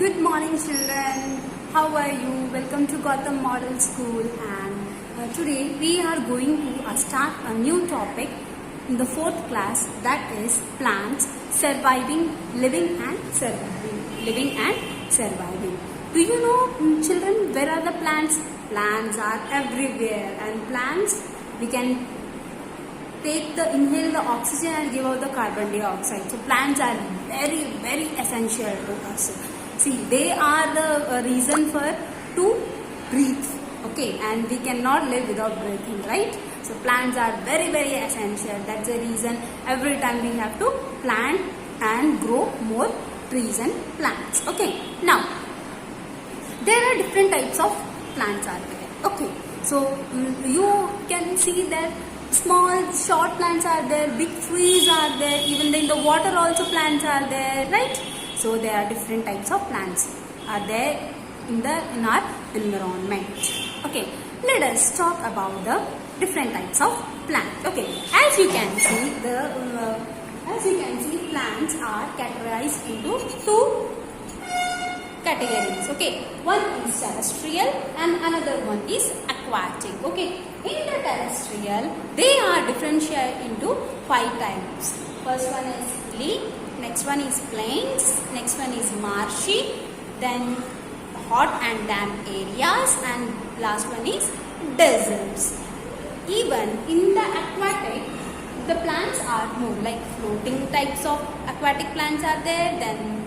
Good morning, children. How are you? Welcome to Gotham Model School. And today we are going to start a new topic in the 4th class, that is plants surviving, living and surviving. Living and surviving. Do you know, children, where are the plants? Plants are everywhere, and plants we can inhale the oxygen and give out the carbon dioxide. So plants are very, very essential to us. See, they are the reason to breathe. Okay, and we cannot live without breathing, right? So plants are very, very essential. That's the reason every time we have to plant and grow more trees and plants. Okay, now there are different types of plants are there. Okay, so you can see that small short plants are there, big trees are there, even in the water also plants are there, right? So there are different types of plants are there in our environment. Okay, let us talk about the different types of plants. Okay, as you can see plants are categorized into two categories. Okay, one is terrestrial and another one is aquatic. Okay, in the terrestrial they are differentiated into 5 types. First one is hilly, next one is plains, next one is marshy, then hot and damp areas, and last one is deserts. Even in the aquatic, the plants are more like floating types of aquatic plants are there, then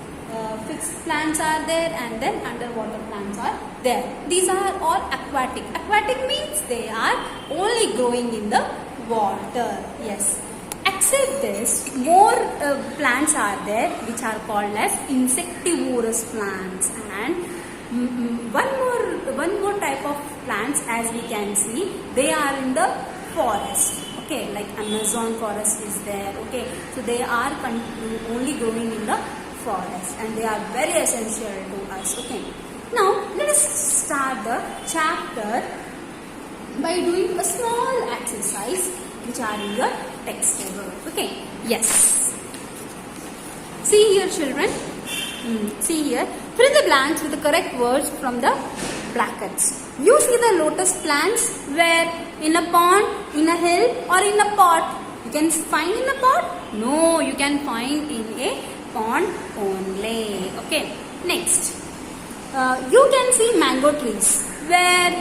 fixed plants are there, and then underwater plants are there. These are all aquatic. Aquatic means they are only growing in the water. Yes. Except this, more plants are there which are called as insectivorous plants, and one more type of plants, as we can see, they are in the forest. Okay, like Amazon forest is there. Okay, so they are only growing in the forest, and they are very essential to us. Okay, now let us start the chapter by doing a small exercise which are in your textbook. Okay, yes, see here, children. See here, fill the blanks with the correct words from the brackets. You see the lotus plants where? In a pond, in a hill, or in a pot? You can find in a pot? No, you can find in a pond only. Okay, next, you can see mango trees where?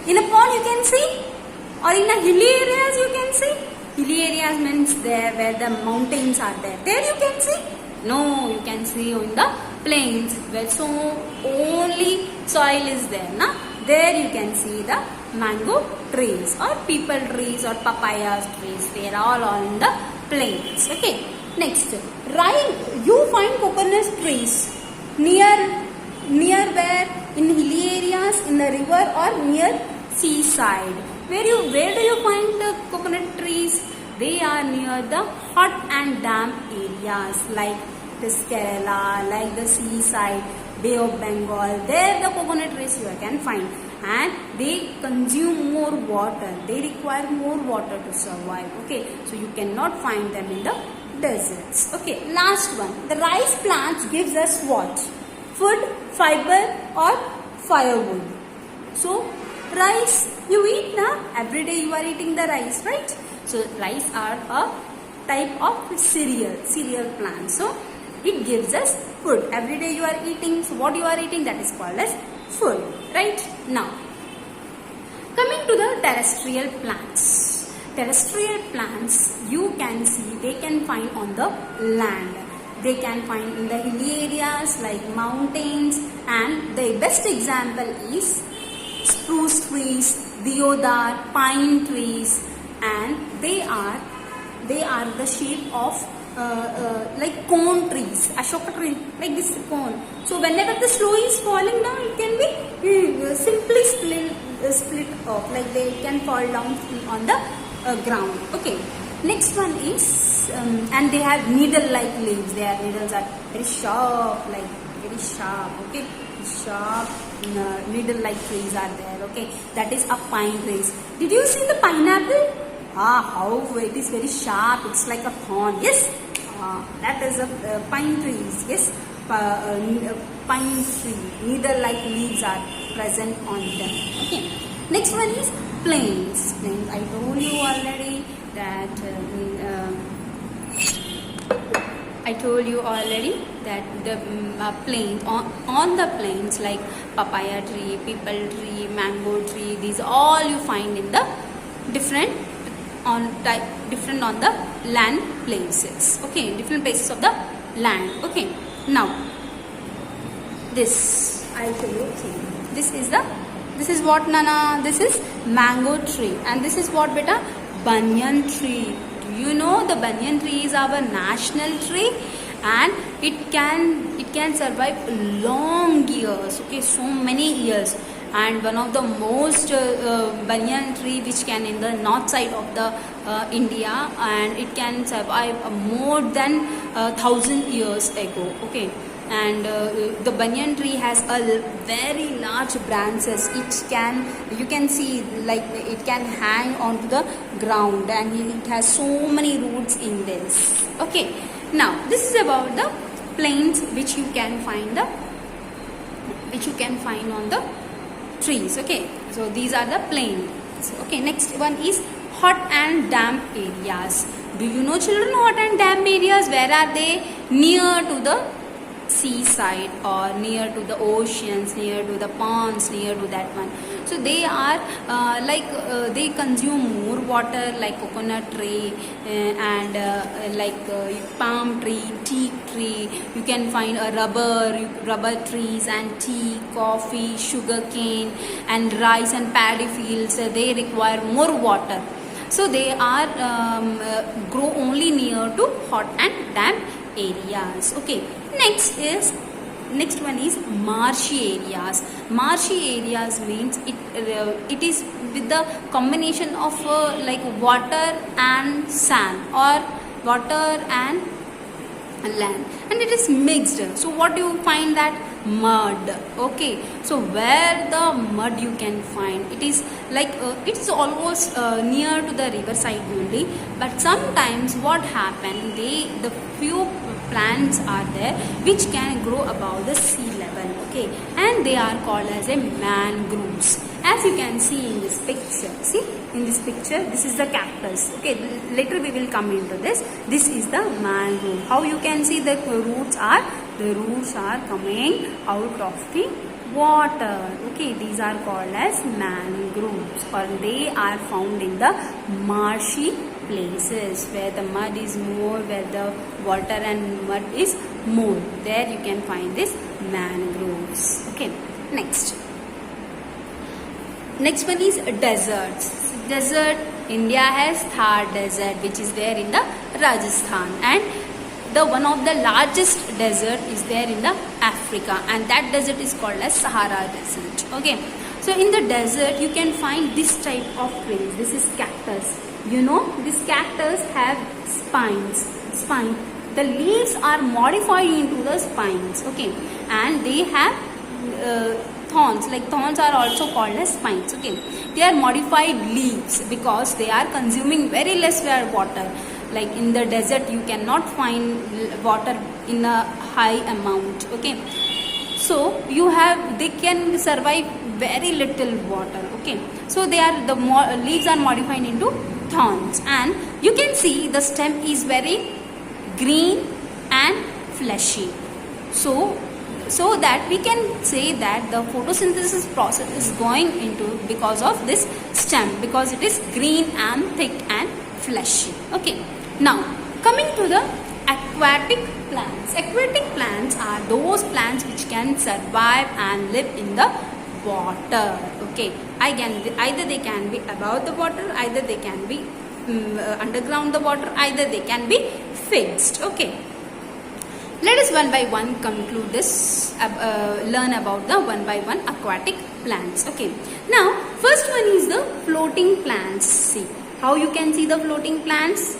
In a pond you can see, or in a hilly areas you can see. Hilly areas means there where the mountains are there. There you can see. No, you can see in the plains where so only soil is there. Na? There you can see the mango trees or people trees or papaya trees. They are all in the plains. Okay. Next, you find coconut trees near where? In hilly areas, in the river, or near seaside. Where do you find the coconut trees? They are near the hot and damp areas like this Kerala, like the seaside, Bay of Bengal. There the coconut trees you can find, and they consume more water. They require more water to survive. Okay, so you cannot find them in the deserts. Okay, last one. The rice plants gives us what? Food, fiber, or firewood. So rice you eat now. Every day you are eating the rice, right? So rice are a type of cereal plant. So it gives us food. Every day you are eating. So what you are eating, that is called as food, right? Now coming to the terrestrial plants. Terrestrial plants, you can see, they can find on the land. They can find in the hilly areas like mountains, and the best example is spruce trees, deodar, pine trees, and they are the shape of like cone trees, Ashoka tree, like this cone. So whenever the snow is falling down, it can be simply split off, like they can fall down on the ground. Okay, next one is and they have needle-like leaves. Their needles are very sharp, like very sharp. Okay, sharp needle-like trees are there. Okay, that is a pine trees. Did you see the pineapple? How it is very sharp. It's like a thorn. Yes, that is a pine trees. Yes, pine tree. Neither like leaves are present on them. Okay. Next one is plains. Plains. I told you already that. The plains, on the plains, like papaya tree, peepal tree, mango tree, these all you find in the different on the land places. Okay, different places of the land. Okay, now this I'll tell you. See, this is what, Nana? This is mango tree, and this is what, beta? Banyan tree. Do you know the banyan tree is our national tree, and it can survive long years. Okay, so many years. And one of the most banyan tree which can in the north side of the India, and it can survive more than 1,000 years ago. Okay, and the banyan tree has a very large branches. You can see like it can hang onto the ground, and it has so many roots in this. Okay, now this is about the plains which you can find on the trees. Okay, so these are the plains. Okay, next one is hot and damp areas. Do you know, children, hot and damp areas? Where are they? Near to the seaside, or near to the oceans, near to the ponds, near to that one. So they are they consume more water, like coconut tree and palm tree, teak tree. You can find a rubber trees and tea, coffee, sugar cane, and rice and paddy fields. They require more water. So they are grow only near to hot and damp areas. Okay. Next one is marshy areas. Marshy areas means it is with the combination of like water and sand, or water and land, and it is mixed. So what do you find? That mud. Okay, so where the mud you can find, it is like it is almost near to the riverside only, but sometimes what happen, the few plants are there which can grow above the sea level. Okay, and they are called as a mangroves. As you can see in this picture, this is the cactus. Okay, later we will come into this. This is the mangrove. How you can see the roots are coming out of the water. Okay, these are called as mangroves, or they are found in the marshy places where the mud is more, where the water and mud is more. There you can find this mangroves. Okay, next one is deserts. India has Thar desert, which is there in the Rajasthan, and the one of the largest desert is there in the Africa, and that desert is called as Sahara Desert. Okay, so in the desert you can find this type of trees. This is cactus. You know, this cactus have spines. The leaves are modified into the spines. Okay, and they have thorns. Like thorns are also called as spines. Okay, they are modified leaves because they are consuming very less water. Like in the desert you cannot find water in a high amount. Okay, so they can survive very little water. Okay, so leaves are modified into thorns, and you can see the stem is very green and fleshy. So that we can say that the photosynthesis process is going into because of this stem, because it is green and thick and fleshy. Okay, now coming to the aquatic plants. Aquatic plants are those plants which can survive and live in the water. Okay, either they can be above the water, either they can be underground the water, either they can be fixed. Okay, let us one by one conclude this, learn about the one by one aquatic plants. Okay, now first one is the floating plants. See how you can see the floating plants.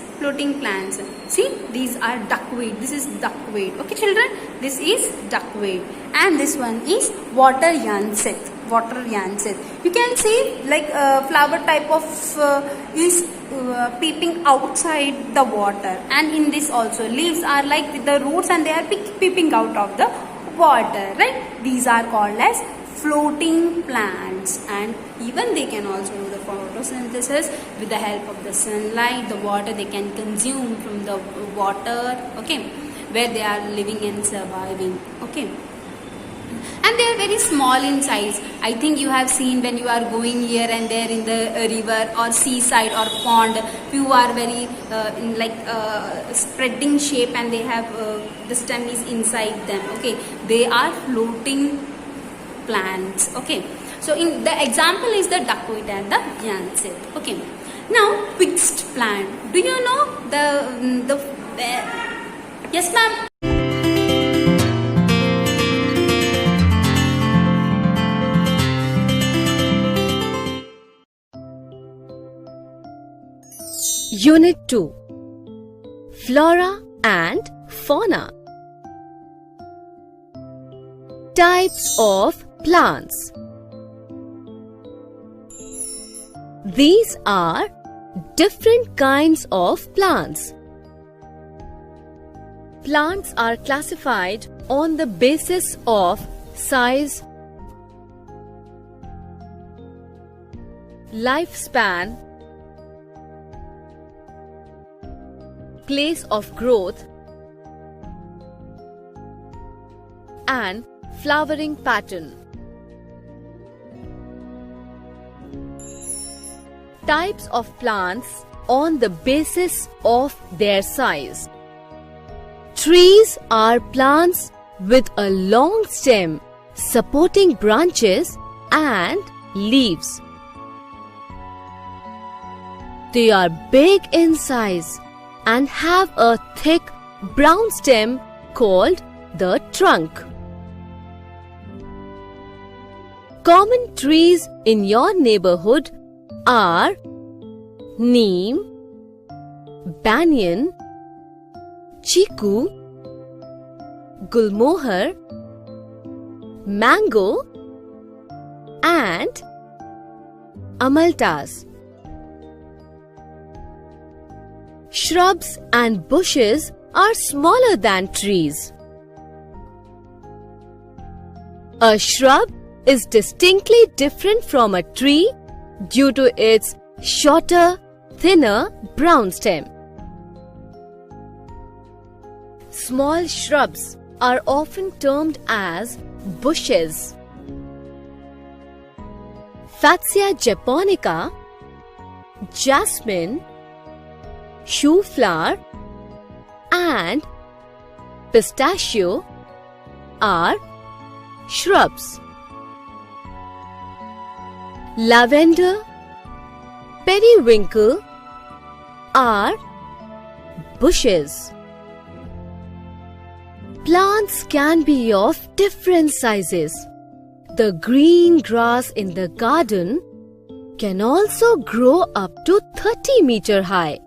See, these are duckweed. This is duckweed. Okay, children, this is duckweed, and this one is water yanseth. You can see like flower type of is peeping outside the water, and in this also leaves are like with the roots, and they are peeping out of the water, right? These are called as floating plants, and even they can also do the photosynthesis with the help of the sunlight. The water they can consume from the water, okay, where they are living and surviving, okay. And they are very small in size. I think you have seen when you are going here and there in the river or seaside or pond, few are very spreading shape, and they have the stem is inside them, okay. They are floating plants, okay. So in the example is the duckweed and the yancet, okay. Now fixed plant. Do you know the yes ma'am? Unit 2. Flora and Fauna. Types of plants. These are different kinds of plants. Plants are classified on the basis of size, lifespan, place of growth, and flowering pattern. Types of plants on the basis of their size. Trees are plants with a long stem supporting branches and leaves. They are big in size and have a thick brown stem called the trunk. Common trees in your neighborhood are neem, banyan, chiku, gulmohar, mango, and amaltas. Shrubs and bushes are smaller than trees. A shrub is distinctly different from a tree due to its shorter, thinner brown stem. Small shrubs are often termed as bushes. Fatsia japonica, jasmine, shoe flower, and pistachio are shrubs. Lavender, periwinkle are bushes. Plants can be of different sizes. The green grass in the garden can also grow up to 30 meters high.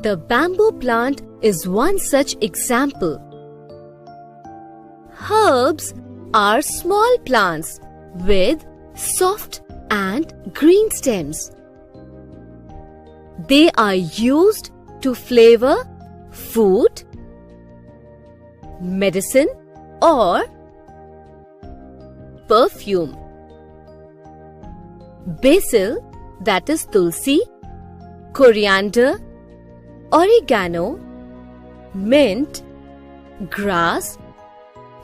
The bamboo plant is one such example. Herbs are small plants with soft and green stems. They are used to flavor food, medicine, or perfume. Basil, that is tulsi, coriander, oregano, mint, grass,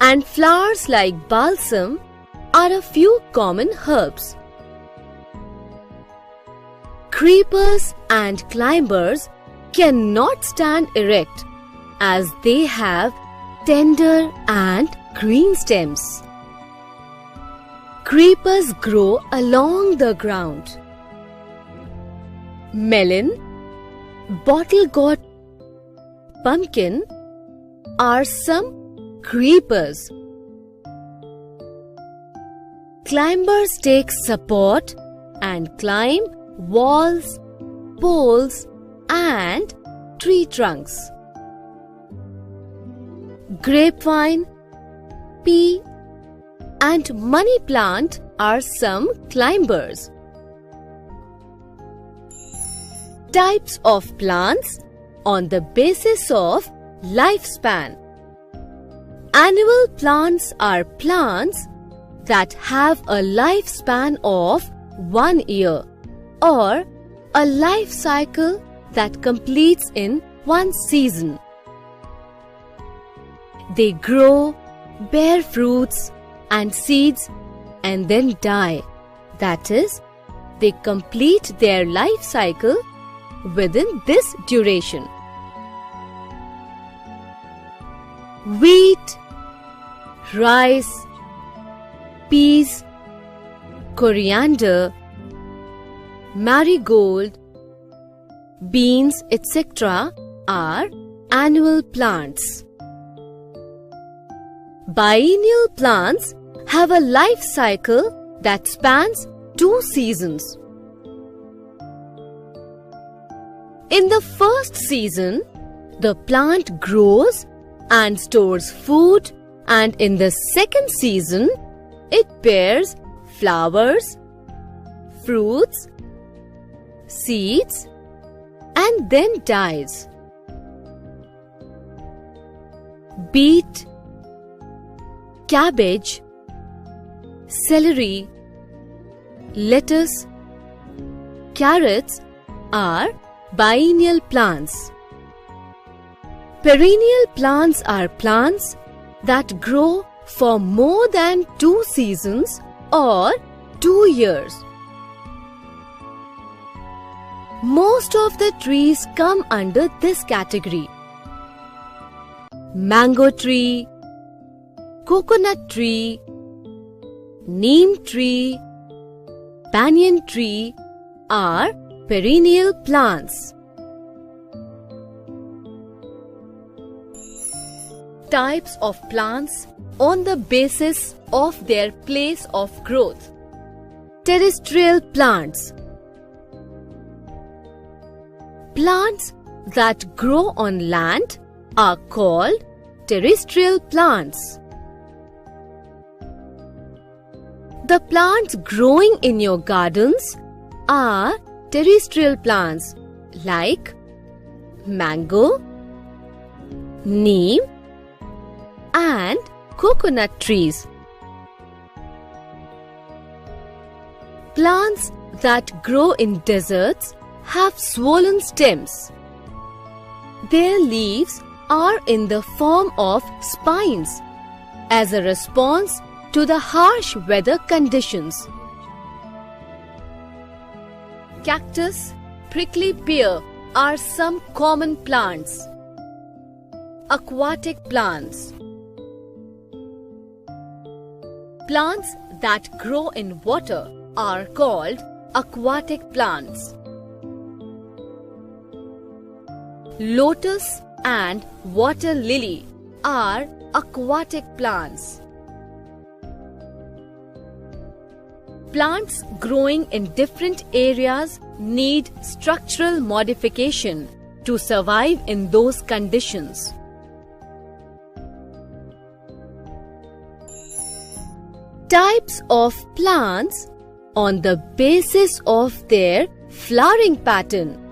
and flowers like balsam are a few common herbs. Creepers and climbers cannot stand erect as they have tender and green stems. Creepers grow along the ground. Melon, bottle gourd, pumpkin are some creepers. Climbers take support and climb walls, poles, and tree trunks. Grapevine, pea, and money plant are some climbers. Types of plants on the basis of lifespan. Annual plants are plants that have a lifespan of 1 year or a life cycle that completes in 1 season. They grow, bear fruits and seeds and then die. That is, they complete their life cycle within this duration. Wheat, rice, peas, coriander, marigold, beans, etc. are annual plants. Biennial plants have a life cycle that spans 2 seasons. In the first season, the plant grows and stores food, and in the second season, it bears flowers, fruits, seeds, and then dies. Beet, cabbage, celery, lettuce, carrots are biennial plants. Perennial plants are plants that grow for more than 2 seasons or 2 years. Most of the trees come under this category. Mango tree, coconut tree, neem tree, banyan tree are perennial plants. Types of plants on the basis of their place of growth. Terrestrial plants. Plants that grow on land are called terrestrial plants. The plants growing in your gardens are terrestrial plants like mango, neem, and coconut trees. Plants that grow in deserts have swollen stems. Their leaves are in the form of spines as a response to the harsh weather conditions. Cactus, prickly pear are some common plants. Aquatic plants. Plants that grow in water are called aquatic plants. Lotus and water lily are aquatic plants. Plants growing in different areas need structural modification to survive in those conditions. Types of plants on the basis of their flowering pattern.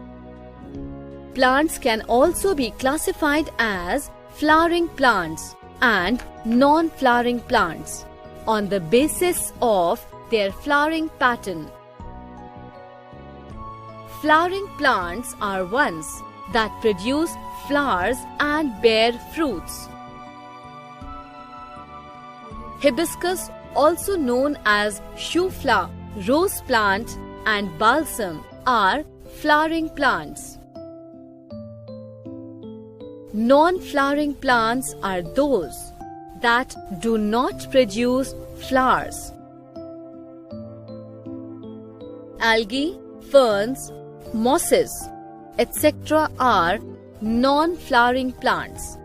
Plants can also be classified as flowering plants and non-flowering plants on the basis of their flowering pattern. Flowering plants are ones that produce flowers and bear fruits. Hibiscus, also known as shoe flower, rose plant and balsam are flowering plants. Non-flowering plants are those that do not produce flowers. Algae, ferns, mosses, etc. are non-flowering plants.